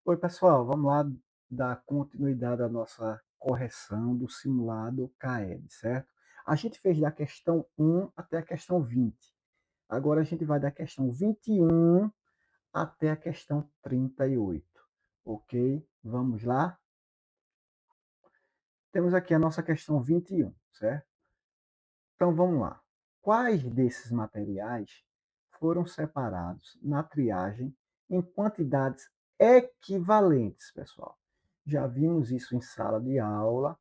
Oi, pessoal, vamos lá dar continuidade à nossa correção do simulado KL, certo? A gente fez da questão 1 até a questão 20. Agora a gente vai da questão 21 até a questão 38. Ok? Vamos lá? Temos aqui a nossa questão 21, certo? Então vamos lá. Quais desses materiais foram separados na triagem em quantidades equivalentes, pessoal? Já vimos isso em sala de aula,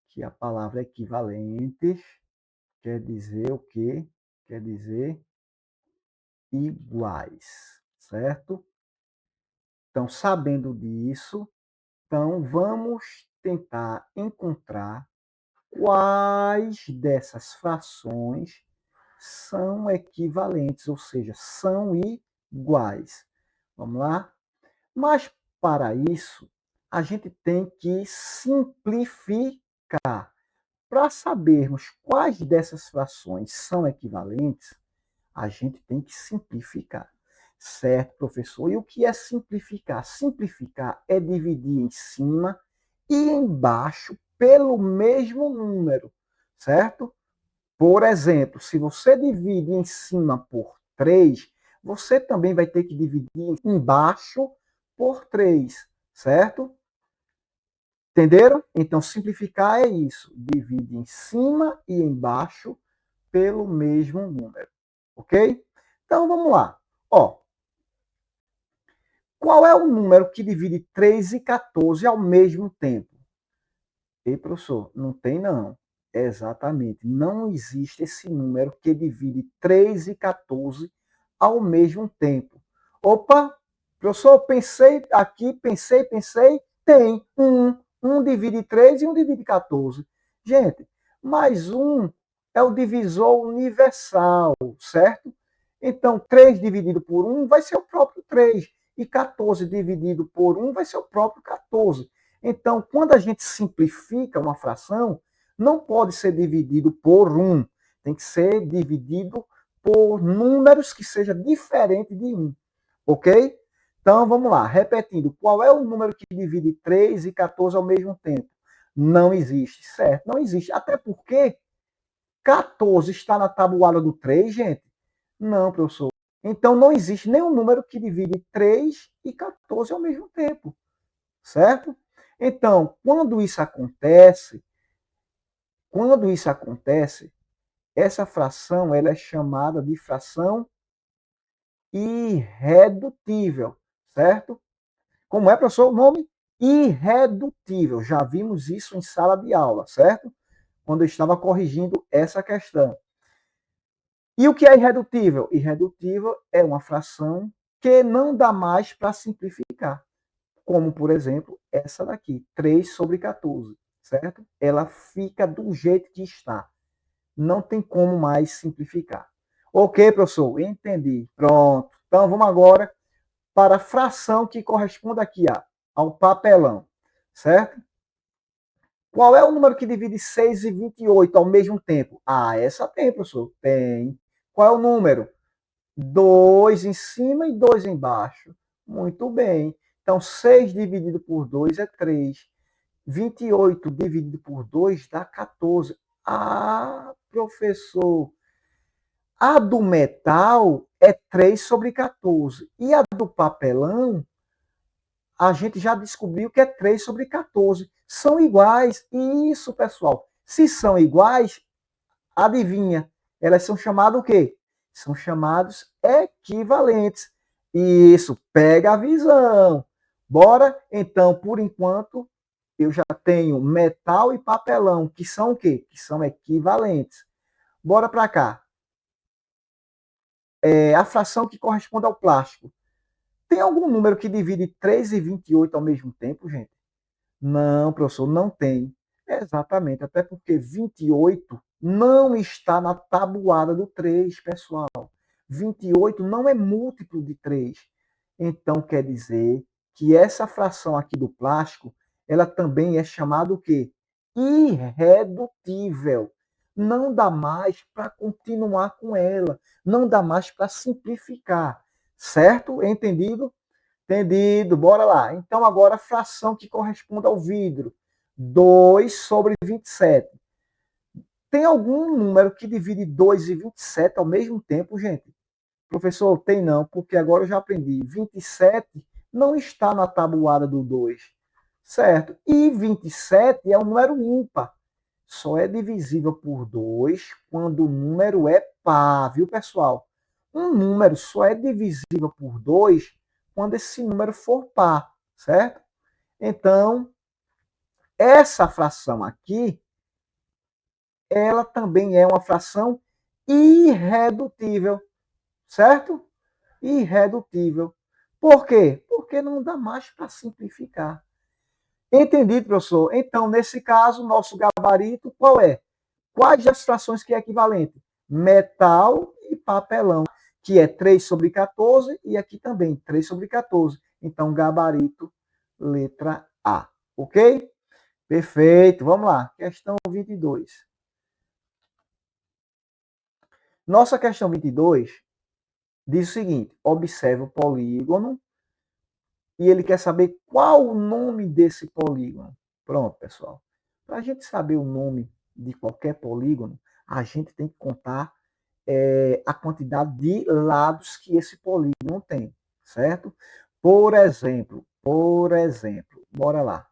que a palavra equivalentes quer dizer o quê? Quer dizer iguais, certo? Então, sabendo disso, então vamos tentar encontrar quais dessas frações são equivalentes, ou seja, são iguais. Vamos lá? Mas, para isso, a gente tem que simplificar. Para sabermos quais dessas frações são equivalentes, a gente tem que simplificar. Certo, professor? E o que é simplificar? Simplificar é dividir em cima e embaixo pelo mesmo número, certo? Por exemplo, se você divide em cima por 3, você também vai ter que dividir embaixo por 3, certo? Entenderam? Então, simplificar é isso. Divide em cima e embaixo pelo mesmo número. Ok? Então, vamos lá. Ó, qual é o número que divide 3 e 14 ao mesmo tempo? Ei, professor, não tem não. Exatamente. Não existe esse número que divide 3 e 14 ao mesmo tempo. Opa, professor, pensei aqui, pensei, tem um. Um divide 3 e um divide 14. Gente, mais um é o divisor universal, certo? Então, 3 dividido por 1 vai ser o próprio 3. E 14 dividido por 1 vai ser o próprio 14. Então, quando a gente simplifica uma fração, não pode ser dividido por 1. Tem que ser dividido por números que seja diferente de 1. Ok? Então, vamos lá. Repetindo, qual é o número que divide 3 e 14 ao mesmo tempo? Não existe, certo? Não existe. Até porque 14 está na tabuada do 3, gente? Não, professor. Então, não existe nenhum número que divide 3 e 14 ao mesmo tempo, certo? Então, quando isso acontece, essa fração ela é chamada de fração irredutível, certo? Como é, professor, o nome? Irredutível. Já vimos isso em sala de aula, certo? Quando eu estava corrigindo essa questão. E o que é irredutível? Irredutível é uma fração que não dá mais para simplificar. Como, por exemplo, essa daqui, 3 sobre 14, certo? Ela fica do jeito que está. Não tem como mais simplificar. Ok, professor, entendi. Pronto. Então, vamos agora para a fração que corresponde aqui ao papelão, certo? Qual é o número que divide 6 e 28 ao mesmo tempo? Ah, essa tem, professor. Tem. Qual é o número? 2 em cima e 2 embaixo. Muito bem. Então, 6 dividido por 2 é 3. 28 dividido por 2 dá 14. Ah, professor, a do metal é 3 sobre 14. E a do papelão, a gente já descobriu que é 3 sobre 14. São iguais. Isso, pessoal. Se são iguais, adivinha, elas são chamadas o quê? São chamados equivalentes. Isso, pega a visão. Bora? Então, por enquanto, eu já tenho metal e papelão, que são o quê? Que são equivalentes. Bora para cá. A fração que corresponde ao plástico. Tem algum número que divide 3 e 28 ao mesmo tempo, gente? Não, professor, não tem. Exatamente, até porque 28 não está na tabuada do 3, pessoal. 28 não é múltiplo de 3. Então, quer dizer que essa fração aqui do plástico, ela também é chamada o quê? Irredutível. Não dá mais para continuar com ela. Não dá mais para simplificar. Certo? Entendido? Entendido, bora lá. Então, agora a fração que corresponde ao vidro. 2/27. Tem algum número que divide 2 e 27 ao mesmo tempo, gente? Professor, tem não, porque agora eu já aprendi. 27 não está na tabuada do 2, certo? E 27 é um número ímpar. Só é divisível por 2 quando o número é par, viu, pessoal? Um número só é divisível por 2 quando esse número for par, certo? Então, essa fração aqui, ela também é uma fração irredutível, certo? Irredutível. Por quê? Porque não dá mais para simplificar. Entendido, professor? Então, nesse caso, nosso gabarito qual é? Quais as frações que é equivalente? Metal e papelão, que é 3/14 e aqui também 3/14. Então, gabarito, letra A. Ok? Perfeito. Vamos lá. Questão 22. Nossa questão 22 diz o seguinte: observe o polígono e ele quer saber qual o nome desse polígono. Pronto, pessoal. Para a gente saber o nome de qualquer polígono, a gente tem que contar a quantidade de lados que esse polígono tem, certo? Por exemplo, bora lá.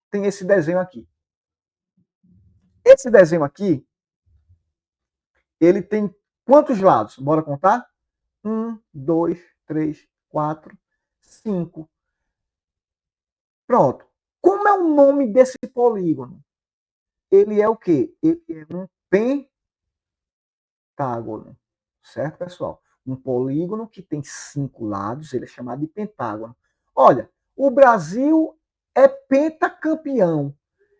Tem esse desenho aqui. Esse desenho aqui, ele tem quantos lados? Bora contar? 1, 2, 3, 4, 5. Pronto. Como é o nome desse polígono? Ele é o quê? Ele é um pentágono. Certo, pessoal? Um polígono que tem 5 lados, ele é chamado de pentágono. Olha, o Brasil é pentacampeão.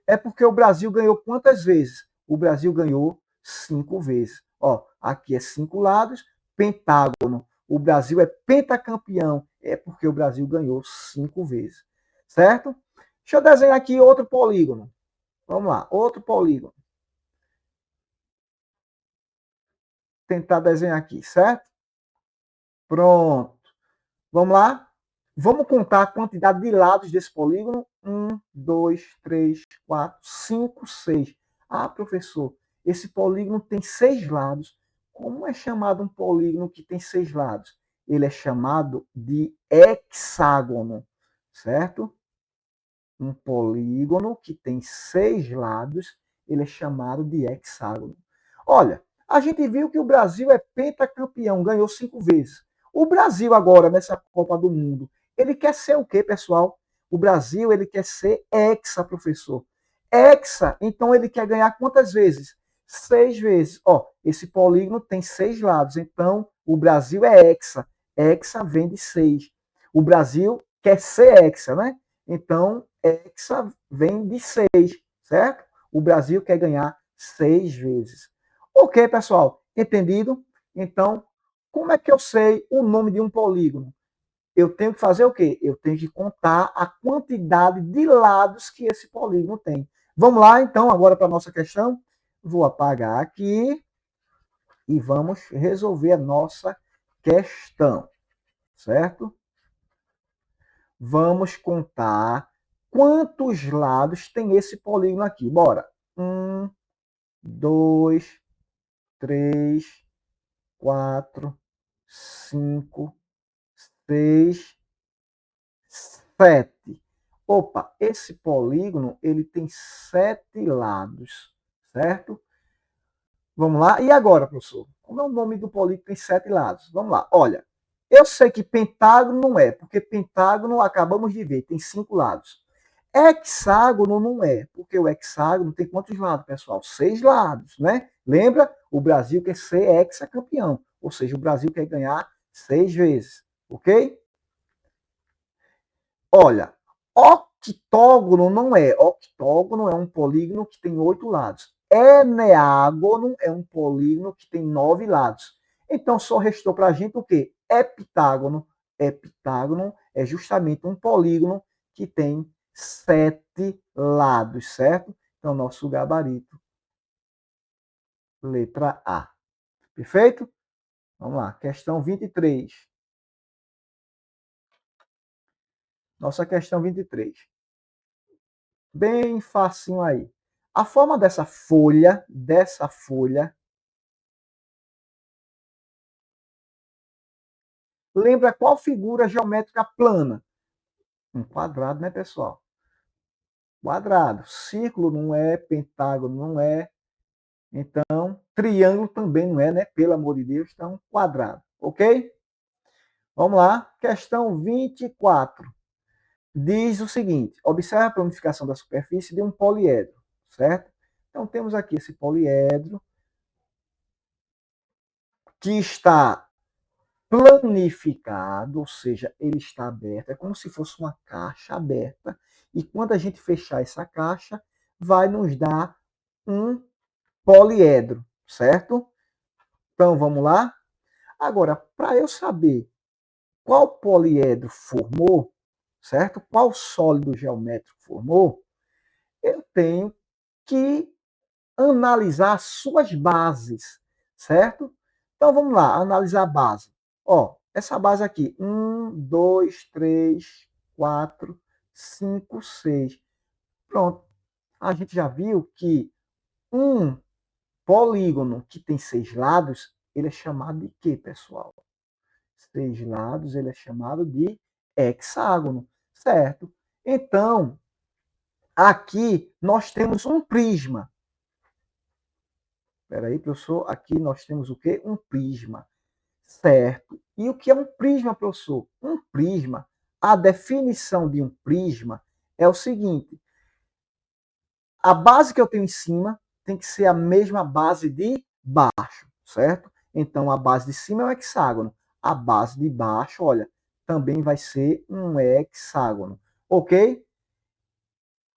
É porque o Brasil ganhou quantas vezes? O Brasil ganhou 5 vezes. Ó, aqui é 5 lados, pentágono. O Brasil é pentacampeão. É porque o Brasil ganhou 5 vezes. Certo? Deixa eu desenhar aqui outro polígono. Vamos lá, outro polígono. Tentar desenhar aqui, certo? Pronto. Vamos lá? Vamos contar a quantidade de lados desse polígono? 1, 2, 3, 4, 5, 6. Ah, professor, esse polígono tem 6 lados. Como é chamado um polígono que tem 6 lados? Ele é chamado de hexágono, certo? Um polígono que tem 6 lados, ele é chamado de hexágono. Olha, a gente viu que o Brasil é pentacampeão, ganhou 5 vezes. O Brasil agora, nessa Copa do Mundo, ele quer ser o quê, pessoal? O Brasil, ele quer ser hexa, professor. Hexa, então ele quer ganhar quantas vezes? 6 vezes. Ó, esse polígono tem 6 lados, então o Brasil é hexa. Hexa vem de 6. O Brasil quer ser hexa, né? Então, hexa vem de 6, certo? O Brasil quer ganhar 6 vezes. Ok, pessoal? Entendido? Então, como é que eu sei o nome de um polígono? Eu tenho que fazer o quê? Eu tenho que contar a quantidade de lados que esse polígono tem. Vamos lá, então, agora para a nossa questão. Vou apagar aqui e vamos resolver a nossa questão, certo? Vamos contar quantos lados tem esse polígono aqui. Bora. 1, 2, 3, 4, 5, 6, 7. Opa, esse polígono ele tem 7 lados, certo? Vamos lá. E agora, professor? Como é o nome do polígono que tem 7 lados? Vamos lá. Olha, eu sei que pentágono não é, porque pentágono acabamos de ver, tem 5 lados. Hexágono não é, porque o hexágono tem quantos lados, pessoal? 6 lados, né? Lembra? O Brasil quer ser hexacampeão, ou seja, o Brasil quer ganhar 6 vezes, ok? Olha, octógono não é. Octógono é um polígono que tem 8 lados. Eneágono é um polígono que tem 9 lados. Então, só restou para a gente o quê? Heptágono. Heptágono é justamente um polígono que tem 7 lados, certo? Então, nosso gabarito, letra A. Perfeito? Vamos lá, questão 23. Nossa questão 23. Bem facinho aí. A forma dessa folha, lembra qual figura geométrica plana? Um quadrado, né, pessoal? Quadrado. Círculo não é, pentágono não é. Então, triângulo também não é, né? Pelo amor de Deus, então, quadrado. Ok? Vamos lá. Questão 24. Diz o seguinte: observe a planificação da superfície de um poliedro, certo? Então, temos aqui esse poliedro que está planificado, ou seja, ele está aberto, é como se fosse uma caixa aberta, e quando a gente fechar essa caixa, vai nos dar um poliedro, certo? Então, vamos lá? Agora, para eu saber qual poliedro formou, certo? Qual sólido geométrico formou, eu tenho que analisar as suas bases, certo? Então vamos lá, analisar a base. Ó, essa base aqui, 1, 2, 3, 4, 5, 6. Pronto. A gente já viu que um polígono que tem 6 lados, ele é chamado de quê, pessoal? 6 lados, ele é chamado de hexágono, certo? Então, aqui nós temos um prisma. Espera aí, professor. Aqui nós temos o quê? Um prisma. Certo. E o que é um prisma, professor? Um prisma, a definição de um prisma é o seguinte: a base que eu tenho em cima tem que ser a mesma base de baixo, certo? Então, a base de cima é um hexágono. A base de baixo, olha, também vai ser um hexágono. Ok?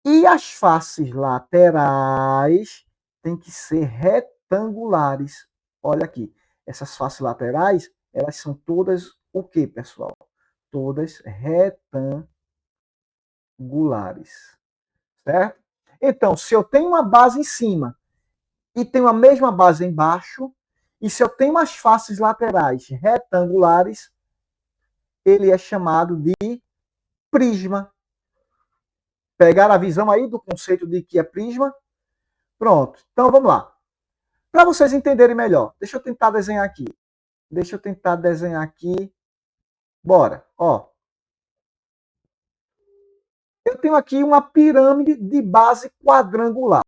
E as faces laterais têm que ser retangulares. Olha aqui, essas faces laterais, elas são todas o que, pessoal? Todas retangulares, certo? Então, se eu tenho uma base em cima e tenho a mesma base embaixo, e se eu tenho as faces laterais retangulares, ele é chamado de prisma. Pegaram a visão aí do conceito de que é prisma? Pronto. Então, vamos lá. Para vocês entenderem melhor, deixa eu tentar desenhar aqui. Deixa eu tentar desenhar aqui. Bora. Ó, eu tenho aqui uma pirâmide de base quadrangular.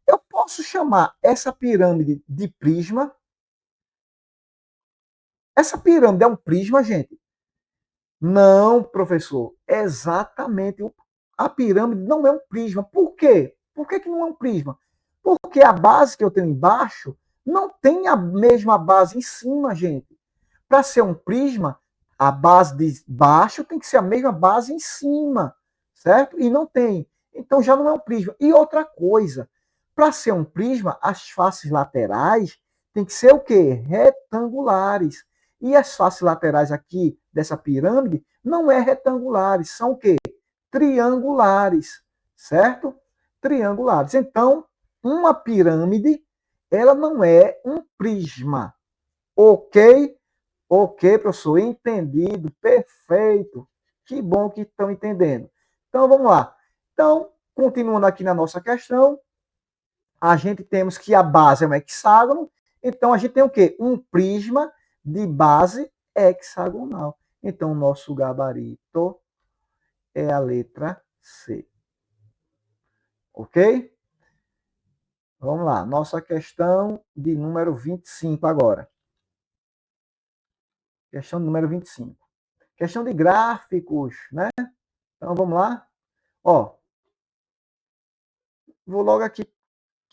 Eu posso chamar essa pirâmide de prisma. Essa pirâmide é um prisma, gente? Não, professor. Exatamente. A pirâmide não é um prisma. Por quê? Por que, que não é um prisma? Porque a base que eu tenho embaixo não tem a mesma base em cima, gente. Para ser um prisma, a base de baixo tem que ser a mesma base em cima, certo? E não tem. Então já não é um prisma. E outra coisa, para ser um prisma, as faces laterais tem que ser o quê? Retangulares. E as faces laterais aqui dessa pirâmide não é retangulares, são o quê? Triangulares, certo? Triangulares. Então, uma pirâmide, ela não é um prisma. Ok? Ok, professor, entendido, perfeito. Que bom que estão entendendo. Então, vamos lá. Então, continuando aqui na nossa questão, a gente temos que a base é um hexágono, então a gente tem o quê? Um prisma de base hexagonal. Então, o nosso gabarito é a letra C. Ok? Vamos lá, nossa questão de número 25 agora. Questão número 25. Questão de gráficos, né? Então, vamos lá. Ó, vou logo aqui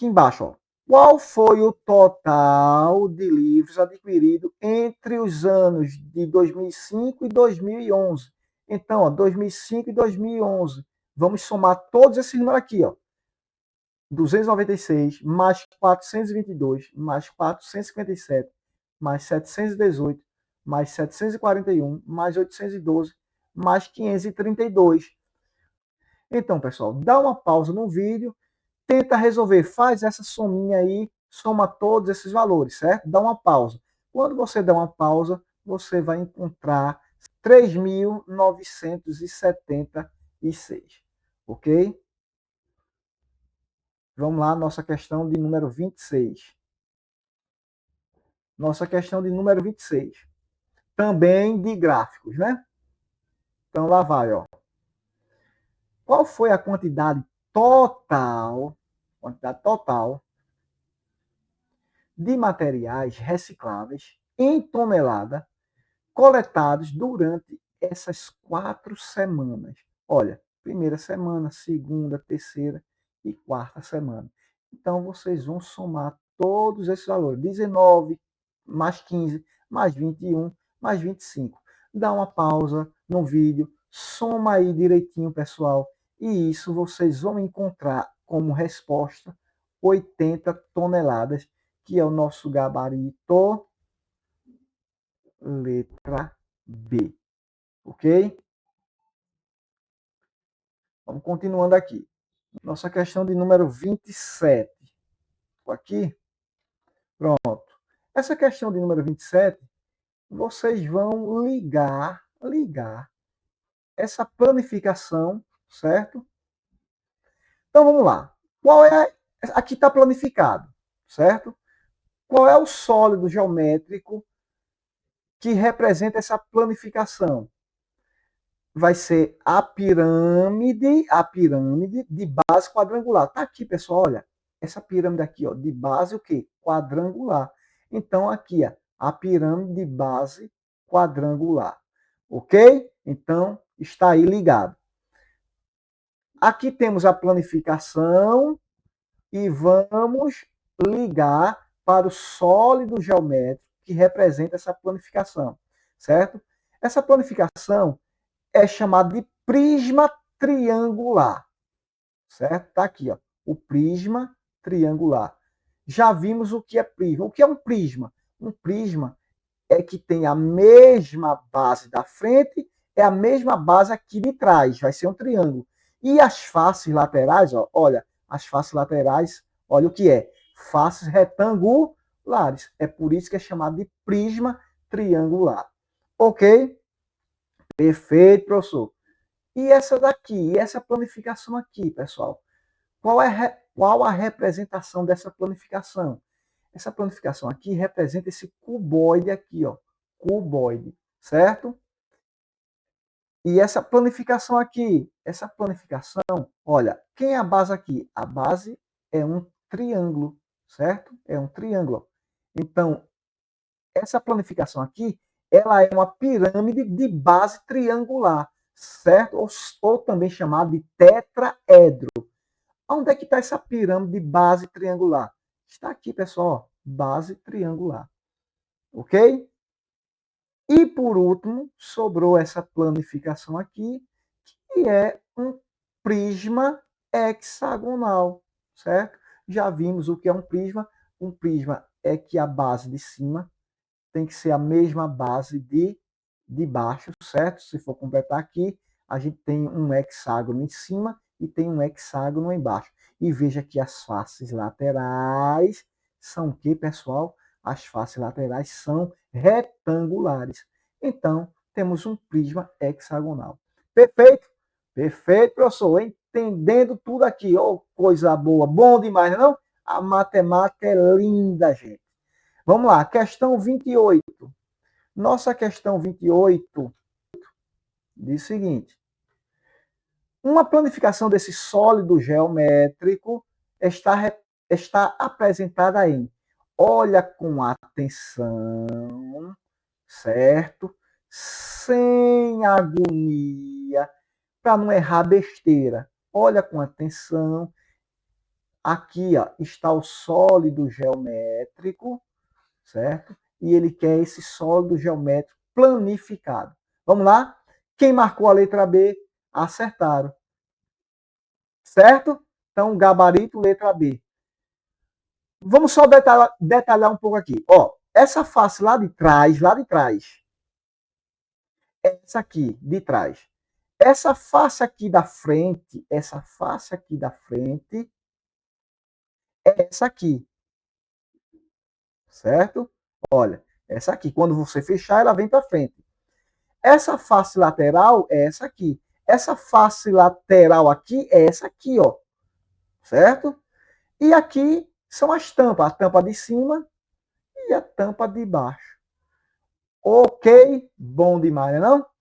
embaixo. Ó. Qual foi o total de livros adquirido entre os anos de 2005 e 2011? Então, ó, 2005 e 2011. Vamos somar todos esses números aqui. Ó. 296, mais 422, mais 457, mais 718, mais 741, mais 812, mais 532. Então, pessoal, dá uma pausa no vídeo, tenta resolver, faz essa sominha aí, soma todos esses valores, certo? Dá uma pausa Quando você der uma pausa, você vai encontrar 3.976, ok? Vamos lá, nossa questão de número 26. Nossa questão de número 26. Também de gráficos, né? Então lá vai, ó. Qual foi a quantidade total de materiais recicláveis em tonelada coletados durante essas 4 semanas? Olha, primeira semana, segunda, terceira e quarta semana. Então, vocês vão somar todos esses valores. 19, mais 15, mais 21, mais 25. Dá uma pausa no vídeo, soma aí direitinho, pessoal. E isso vocês vão encontrar como resposta 80 toneladas, que é o nosso gabarito letra B. Ok? Vamos continuando aqui. Nossa questão de número 27. Aqui. Pronto. Essa questão de número 27, vocês vão ligar essa planificação, certo? Então vamos lá. Qual é. Aqui está planificado, certo? Qual é o sólido geométrico que representa essa planificação? Vai ser a pirâmide de base quadrangular. Tá aqui, pessoal, olha. Essa pirâmide aqui, ó, de base o quê? Quadrangular. Então aqui, ó, a pirâmide de base quadrangular. OK? Então está aí ligado. Aqui temos a planificação e vamos ligar para o sólido geométrico que representa essa planificação, certo? Essa planificação é chamado de prisma triangular, certo? Tá aqui, ó, o prisma triangular. Já vimos o que é prisma. O que é um prisma? Um prisma é que tem a mesma base da frente, é a mesma base aqui de trás, vai ser um triângulo. E as faces laterais, ó, olha, as faces laterais, olha o que é, faces retangulares. É por isso que é chamado de prisma triangular. Ok? Perfeito, professor. E essa daqui, essa planificação aqui, pessoal, qual a representação dessa planificação? Essa planificação aqui representa esse cuboide aqui, ó, cuboide, certo? E essa planificação aqui, essa planificação, olha, quem é a base aqui? A base é um triângulo, certo? É um triângulo. Então, essa planificação aqui, ela é uma pirâmide de base triangular, certo? Ou também chamada de tetraedro. Onde é que está essa pirâmide de base triangular? Está aqui, pessoal, base triangular. Ok? E, por último, sobrou essa planificação aqui, que é um prisma hexagonal, certo? Já vimos o que é um prisma. Um prisma é que a base de cima tem que ser a mesma base de baixo, certo? Se for completar aqui, a gente tem um hexágono em cima e tem um hexágono embaixo. E veja que as faces laterais são o que, pessoal? As faces laterais são retangulares. Então, temos um prisma hexagonal. Perfeito? Perfeito, professor. Entendendo tudo aqui. Oh, coisa boa. Bom demais, não? A matemática é linda, gente. Vamos lá, questão 28. Nossa questão 28 diz o seguinte: uma planificação desse sólido geométrico está apresentada em, olha com atenção, certo? Sem agonia, para não errar besteira. Olha com atenção. Aqui, ó, está o sólido geométrico, certo? E ele quer esse sólido geométrico planificado. Vamos lá? Quem marcou a letra B, acertaram. Certo? Então, gabarito, letra B. Vamos só detalhar um pouco aqui. Ó, essa face lá de trás, essa aqui de trás. Essa face aqui da frente, é essa aqui. Certo? Olha, Essa aqui. Quando você fechar, ela vem para frente. Essa face lateral é essa aqui. Essa face lateral aqui é essa aqui, ó. Certo? E aqui são as tampas. A tampa de cima e a tampa de baixo. Ok? Bom demais, não é não?